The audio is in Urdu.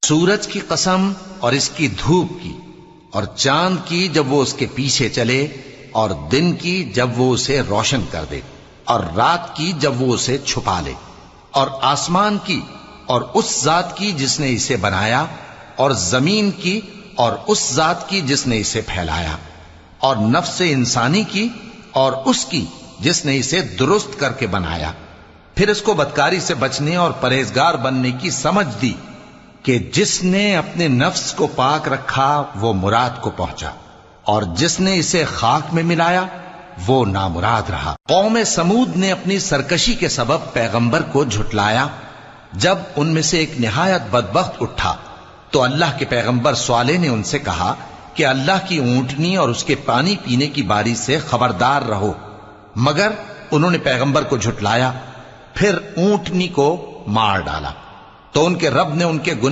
سورج کی قسم اور اس کی دھوپ کی، اور چاند کی جب وہ اس کے پیچھے چلے، اور دن کی جب وہ اسے روشن کر دے، اور رات کی جب وہ اسے چھپا لے، اور آسمان کی اور اس ذات کی جس نے اسے بنایا، اور زمین کی اور اس ذات کی جس نے اسے پھیلایا، اور نفس انسانی کی اور اس کی جس نے اسے درست کر کے بنایا، پھر اس کو بدکاری سے بچنے اور پرہیزگار بننے کی سمجھ دی کہ جس نے اپنے نفس کو پاک رکھا وہ مراد کو پہنچا، اور جس نے اسے خاک میں ملایا وہ نامراد رہا۔ قوم سمود نے اپنی سرکشی کے سبب پیغمبر کو جھٹلایا۔ جب ان میں سے ایک نہایت بدبخت اٹھا تو اللہ کے پیغمبر صالح نے ان سے کہا کہ اللہ کی اونٹنی اور اس کے پانی پینے کی باری سے خبردار رہو، مگر انہوں نے پیغمبر کو جھٹلایا، پھر اونٹنی کو مار ڈالا تو ان کے رب نے ان کے گناہ